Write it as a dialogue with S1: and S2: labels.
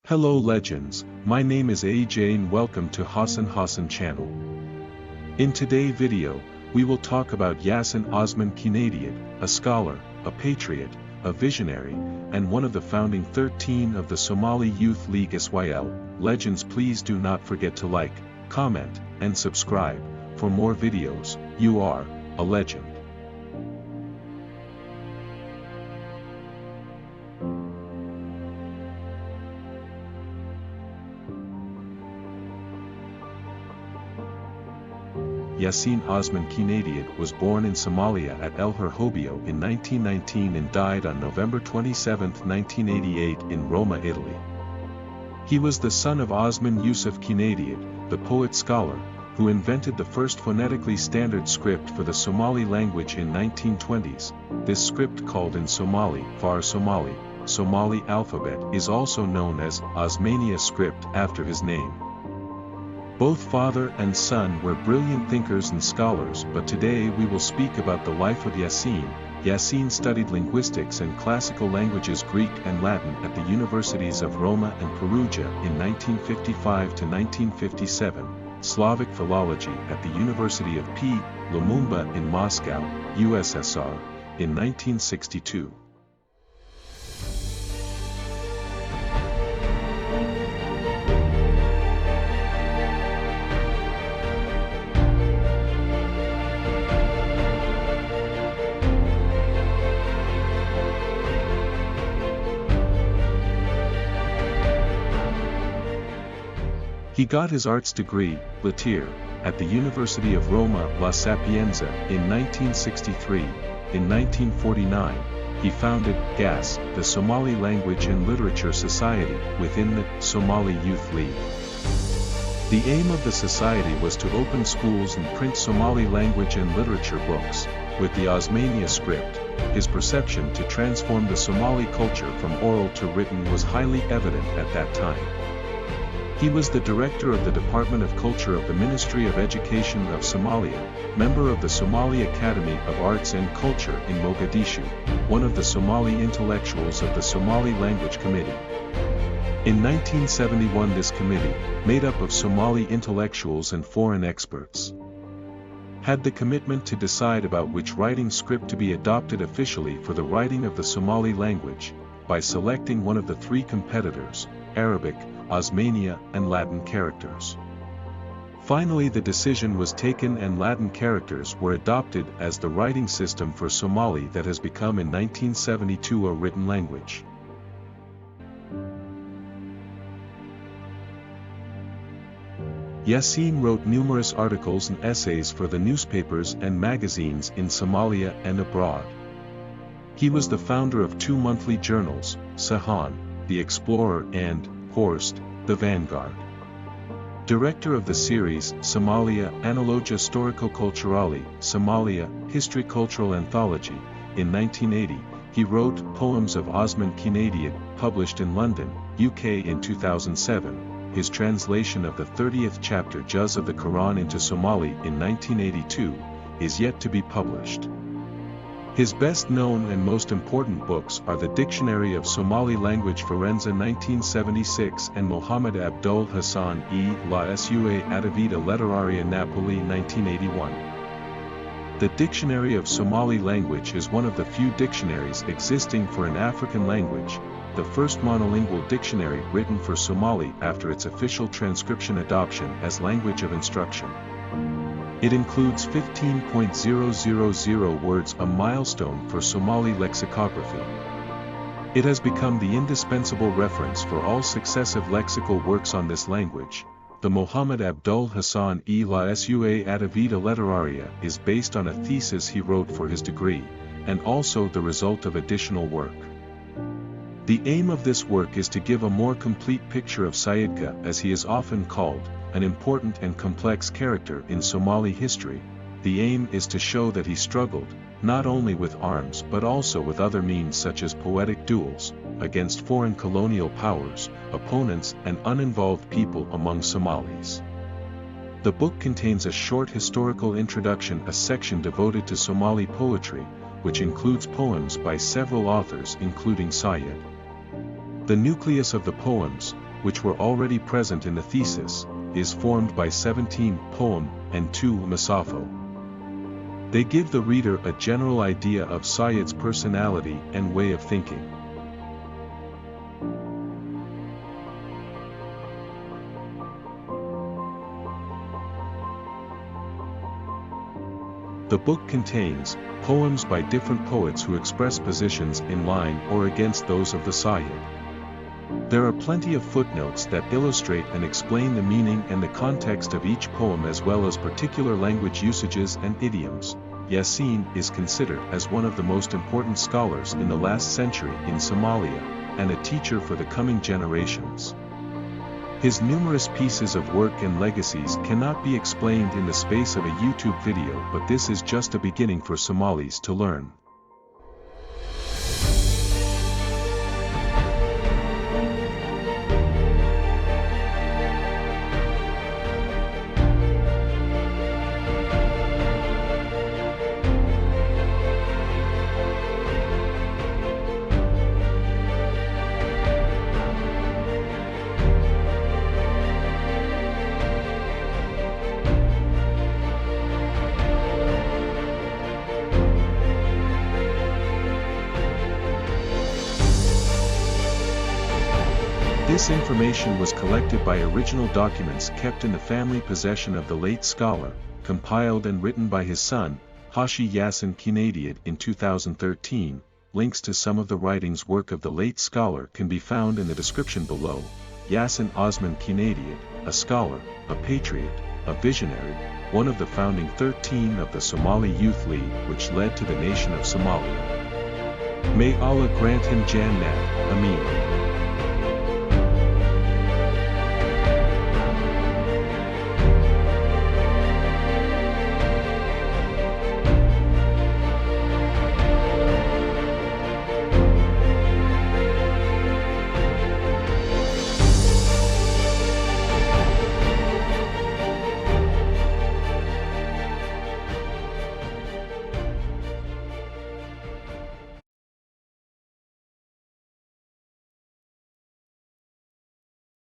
S1: Hello legends, my name is AJ and welcome to Hassan channel. In today's video, we will talk about Yasin Osman Kenadiid, a scholar, a patriot, a visionary, and one of the founding 13 of the Somali Youth League SYL. Legends, please do not forget to like, comment, and subscribe. For more videos. You are a legend. Yasin Osman Kenadiid was born in Somalia at El Hobyo in 1919 and died on November 27, 1988 in Roma, Italy. He was the son of Osman Yusuf Kenadiid, the poet-scholar, who invented the first phonetically standard script for the Somali language in 1920s. This script, called in Somali, Far Somali, Somali alphabet, is also known as Osmania script after his name. Both father and son were brilliant thinkers and scholars, but today we will speak about the life of Yasin. Yasin studied linguistics and classical languages Greek and Latin at the universities of Roma and Perugia in 1955 to 1957, Slavic philology at the University of P. Lumumba in Moscow, USSR, in 1962. He got his arts degree, Lettere, at the University of Roma La Sapienza in 1963. In 1949, he founded GAS, the Somali Language and Literature Society, within the Somali Youth League. The aim of the society was to open schools and print Somali language and literature books. With the Osmania script, his perception to transform the Somali culture from oral to written was highly evident at that time. He was the director of the Department of Culture of the Ministry of Education of Somalia, member of the Somali Academy of Arts and Culture in Mogadishu, one of the Somali intellectuals of the Somali Language Committee. In 1971, this committee, made up of Somali intellectuals and foreign experts, had the commitment to decide about which writing script to be adopted officially for the writing of the Somali language, by selecting one of the three competitors, Arabic, Osmania, and Latin characters. Finally, the decision was taken and Latin characters were adopted as the writing system for Somali that has become in 1972 a written language. Yasin wrote numerous articles and essays for the newspapers and magazines in Somalia and abroad. He was the founder of two monthly journals, Sahan, the Explorer, and Horst, the Vanguard. Director of the series Somalia Analogia Storico-Culturale, Somalia History Cultural Anthology. In 1980, he wrote Poems of Osman Kenadiid, published in London, UK in 2007. His translation of the 30th chapter Juz of the Quran into Somali in 1982 is yet to be published. His best-known and most important books are the Dictionary of Somali Language Forenza 1976 and Muhammad Abdul Hassan la Sua Atavida Letteraria Napoli 1981. The Dictionary of Somali Language is one of the few dictionaries existing for an African language, the first monolingual dictionary written for Somali after its official transcription adoption as language of instruction. It includes 15.000 words, a milestone for Somali lexicography. It has become the indispensable reference for all successive lexical works on this language. The Muhammad Abdul Hassan la Sua Atavida Letteraria is based on a thesis he wrote for his degree, and also the result of additional work. The aim of this work is to give a more complete picture of Sayidka, as he is often called, an important and complex character in Somali history. The aim is to show that he struggled, not only with arms but also with other means such as poetic duels, against foreign colonial powers, opponents and uninvolved people among Somalis. The book contains a short historical introduction, a section devoted to Somali poetry, which includes poems by several authors including Sayyid The nucleus of the poems, which were already present in the thesis, is formed by 17 poem and 2 Masafo. They give the reader a general idea of Sayyid's personality and way of thinking. The book contains poems by different poets who express positions in line or against those of the Sayyid. There are plenty of footnotes that illustrate and explain the meaning and the context of each poem as well as particular language usages and idioms. Yasin is considered as one of the most important scholars in the last century in Somalia, and a teacher for the coming generations. His numerous pieces of work and legacies cannot be explained in the space of a YouTube video, but this is just a beginning for Somalis to learn. This information was collected by original documents kept in the family possession of the late scholar, compiled and written by his son, Haji Yasin Kenadiid in 2013. Links to some of the writings work of the late scholar can be found in the description below. Yasin Osman Kenadiid, a scholar, a patriot, a visionary, one of the founding 13 of the Somali Youth League which led to the nation of Somalia. May Allah grant him Jannat, Ameen.